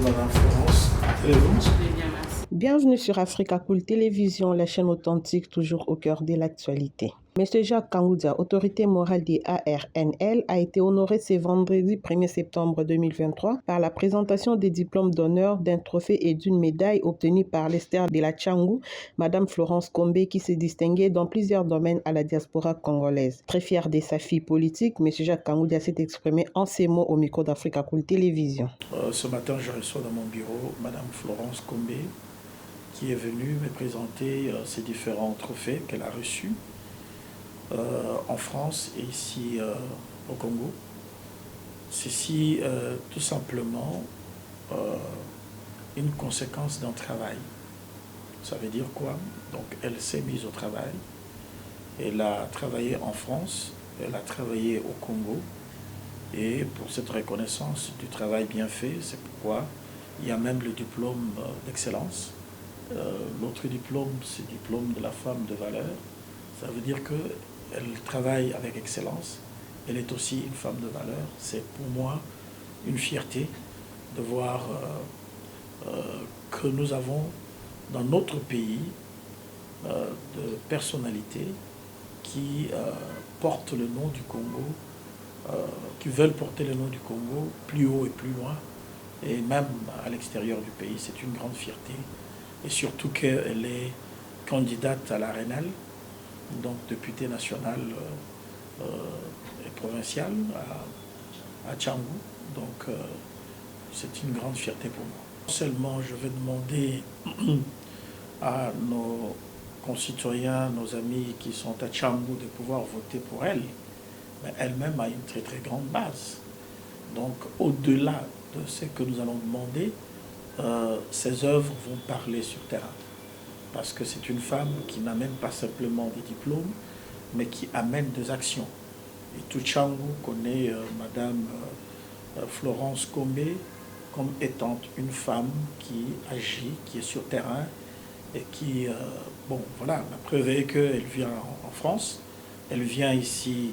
Madame Florence. Allez-vous? Bienvenue sur Africa Cool Télévision, la chaîne authentique toujours au cœur de l'actualité. Monsieur Jacques Kangoudia, autorité morale des ARNL, a été honoré ce vendredi 1er septembre 2023 par la présentation des diplômes d'honneur d'un trophée et d'une médaille obtenue par l'Esther de la Tchangou, Madame Florence Kombe, qui s'est distinguée dans plusieurs domaines à la diaspora congolaise. Très fier de sa fille politique, Monsieur Jacques Kangoudia s'est exprimé en ces mots au micro d'Africa Cool Télévision. Ce matin, je reçois dans mon bureau Madame Florence Kombe, qui est venue me présenter ces différents trophées qu'elle a reçus en France et ici au Congo. Ceci tout simplement une conséquence d'un travail. Ça veut dire quoi? Donc elle s'est mise au travail, elle a travaillé en France, elle a travaillé au Congo, et pour cette reconnaissance du travail bien fait, c'est pourquoi il y a même le diplôme d'excellence. L'autre diplôme, c'est le diplôme de la femme de valeur. Ça veut dire qu'elle travaille avec excellence. Elle est aussi une femme de valeur. C'est pour moi une fierté de voir que nous avons dans notre pays de personnalités qui portent le nom du Congo, qui veulent porter le nom du Congo plus haut et plus loin, et même à l'extérieur du pays. C'est une grande fierté. Et surtout qu'elle est candidate à la RNL, donc députée nationale et provinciale à Tchangou. Donc c'est une grande fierté pour moi. Non seulement je vais demander à nos concitoyens, nos amis qui sont à Tchangou de pouvoir voter pour elle, mais elle-même a une très très grande base. Donc au-delà de ce que nous allons demander, ses œuvres vont parler sur terrain. Parce que c'est une femme qui n'amène pas simplement des diplômes, mais qui amène des actions. Et tout Tchangou connaît Madame Florence Kombe comme étant une femme qui agit, qui est sur terrain, et qui, bon, voilà, la preuve est qu'elle vient en France, elle vient ici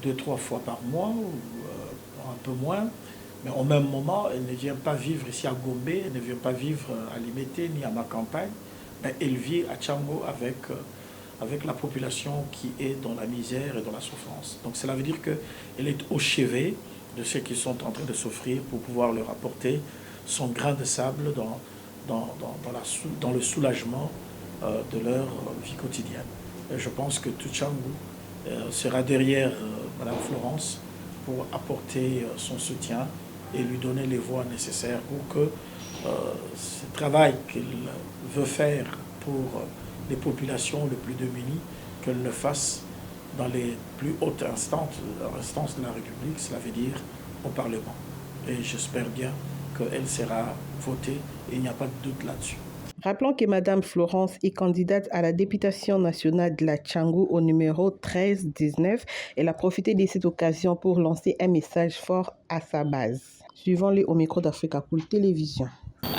2-3 fois par mois, ou un peu moins, mais au même moment, elle ne vient pas vivre ici à Gombe, elle ne vient pas vivre à Limete ni à ma campagne, mais elle vit à Tchangou avec la population qui est dans la misère et dans la souffrance. Donc cela veut dire qu'elle est au chevet de ceux qui sont en train de souffrir pour pouvoir leur apporter son grain de sable dans le soulagement de leur vie quotidienne. Et je pense que tout Tchangou sera derrière Madame Florence pour apporter son soutien et lui donner les voies nécessaires pour que ce travail qu'elle veut faire pour les populations les plus démunies, qu'elle le fasse dans les plus hautes instances de la République, cela veut dire au Parlement. Et j'espère bien qu'elle sera votée et il n'y a pas de doute là-dessus. Rappelons que Madame Florence est candidate à la députation nationale de la Tchangou au numéro 1319. Elle a profité de cette occasion pour lancer un message fort à sa base. Suivons-le au micro d'Africa Cool Télévision.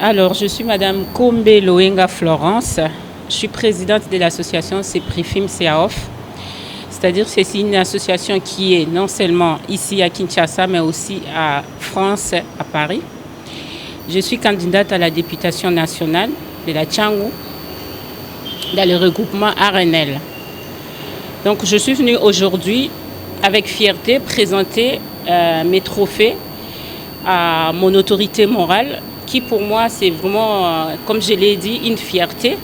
Alors, je suis Madame Kombe Loenga Florence. Je suis présidente de l'association CEPRIFIM CEAOF. C'est-à-dire que c'est une association qui est non seulement ici à Kinshasa, mais aussi à France, à Paris. Je suis candidate à la députation nationale de la Tchangou dans le regroupement RNL. Donc je suis venue aujourd'hui avec fierté présenter mes trophées à mon autorité morale qui pour moi c'est vraiment, comme je l'ai dit, une fierté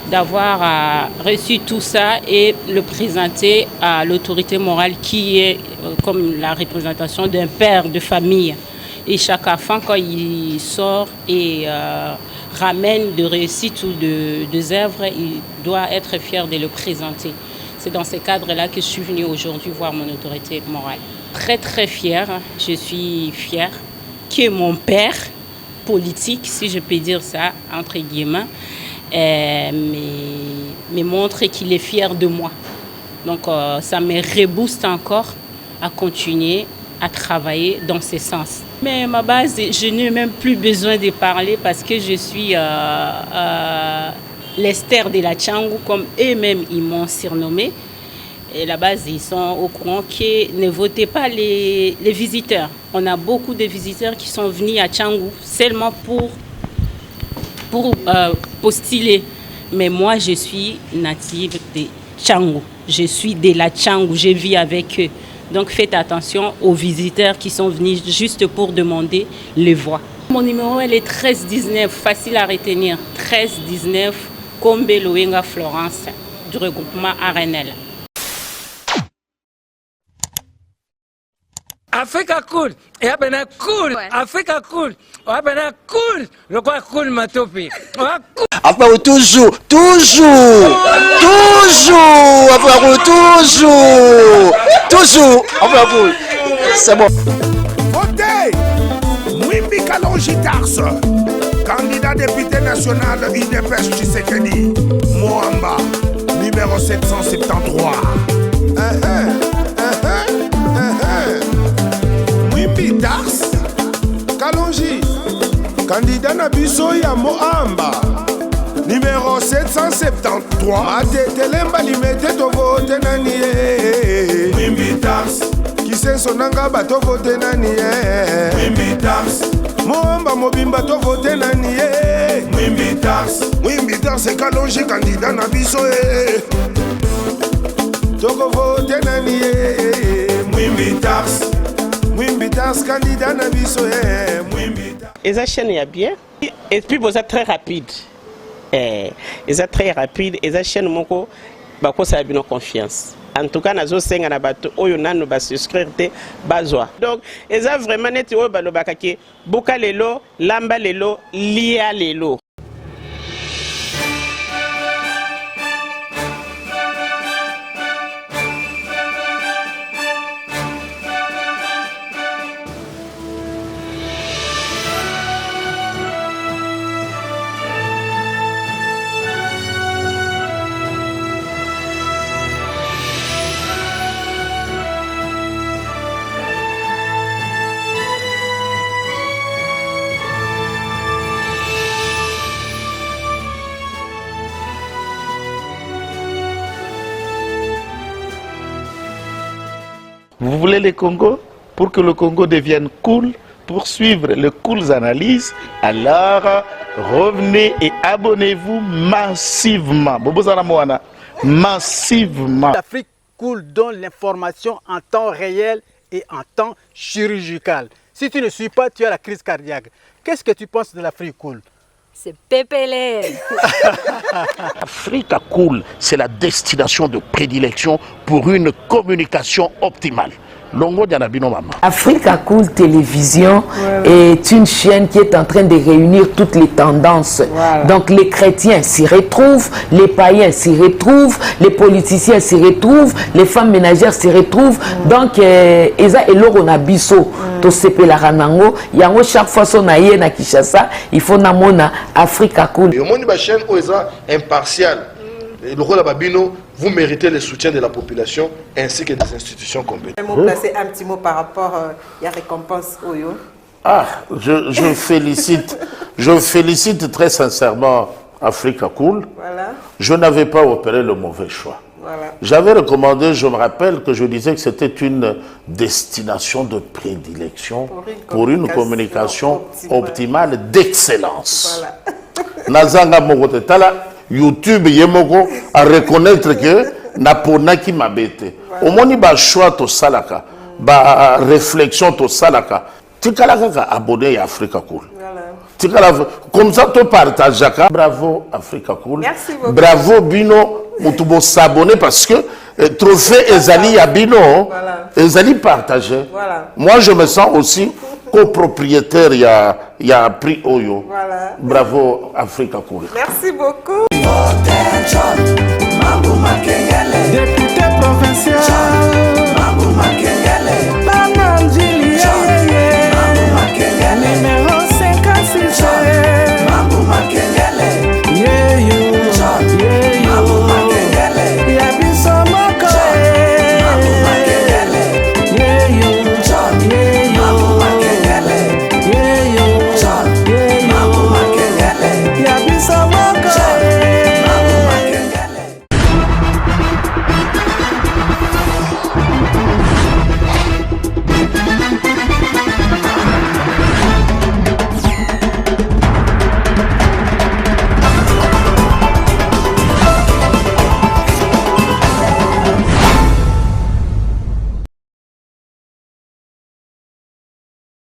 d'avoir reçu tout ça et le présenter à l'autorité morale qui est comme la représentation d'un père de famille. Et chaque enfant, quand il sort et ramène de réussite ou de œuvres, il doit être fier de le présenter. C'est dans ce cadre-là que je suis venue aujourd'hui voir mon autorité morale. Très très fière, je suis fière que mon père politique, si je peux dire ça, entre guillemets, me montre qu'il est fier de moi. Donc ça me rebooste encore à continuer à travailler dans ce sens. Mais ma base, je n'ai même plus besoin de parler parce que je suis l'Esther de la Tchangou, comme eux-mêmes ils m'ont surnommé. Et la base, ils sont au courant que ne votez pas les visiteurs. On a beaucoup de visiteurs qui sont venus à Tchangou seulement pour postuler. Mais moi, je suis native de Tchangou. Je suis de la Tchangou, je vis avec eux. Donc faites attention aux visiteurs qui sont venus juste pour demander les voix. Mon numéro, elle est 1319, facile à retenir. 1319, Kombe Loenga Florence, du regroupement RNL. Africa cool, et abena cool, Africa cool, abena cool, le quoi cool matopi. Enfin, toujours, enfin, cool, c'est bon. Votez Mwimbi Kalonji Tars, candidat député national UDPS Tshisekedi, Moamba, numéro 773. Mwimbi Tars, Kalonji, candidat na biso ya Moamba, numéro 773. Atetelemba limete to vote nani ye. Mwimbi Tars, kisenso nanga bato vote nani ye. Mwimbi Tars, Moamba mobimba to vote nani ye. Mwimbi Tars, Mwimbi Tars e Kalonji candidat na biso ye. Toko vote nani ye. Mwimbi Tars, Mwimbi Tars candidat na biso ye. Mwimbi Tars. Et chaîne est bien. Et puis vous êtes très rapide. Et êtes très rapide. Et la chaîne moko bako ça a bien confiance. En tout cas, nazo senga na bato oyo nanu ba souscrire te bazwa. Donc, eza vraiment net oyo balobaka ke boka lelo, lamba lelo, lia lelo. Vous voulez le Congo? Pour que le Congo devienne cool, pour suivre les cool analyses, alors revenez et abonnez-vous massivement. Massivement. L'Afrique cool donne l'information en temps réel et en temps chirurgical. Si tu ne suis pas, tu as la crise cardiaque. Qu'est-ce que tu penses de l'Afrique cool? C'est pépélé. Africa Cool, c'est la destination de prédilection pour une communication optimale. Longo Dianabino Mama. Africa Cool Télévision est une chaîne qui est en train de réunir toutes les tendances. Donc les chrétiens s'y retrouvent, les païens s'y retrouvent, les politiciens s'y retrouvent, les femmes ménagères s'y retrouvent. Donc Eza Eloro Nabiso, to sepe la ranango, yango chaque fois son aïe na Kinshasa, il faut namona Africa Cool. Et au monde de la chaîne Oeza impartial. Le rôle de Babino, vous méritez le soutien de la population ainsi que des institutions compétentes. Placer un petit mot par rapport à la récompense Oyo. Ah, je félicite très sincèrement Africa Cool. Voilà. Je n'avais pas opéré le mauvais choix. Voilà. J'avais recommandé, je me rappelle que je disais que c'était une destination de prédilection pour une communication optimale d'excellence. Voilà. Nazanga Mogote Tala, YouTube Yemoko à reconnaître que Napona qui m'a bêté. Au moins, il y a choix to salaka, ba réflexion to salaka. Tu as abonné à Africa Cool. Comme ça, tu partages. Bravo Africa Cool. Merci beaucoup. Bravo Bino. Vous s'abonner parce que trophée Ezali à Bino, Ezali partagé. Voilà. Moi, je me sens aussi copropriétaire. Il y a prix Oyo. Voilà. Bravo Africa Cool. Merci beaucoup. Député provincial.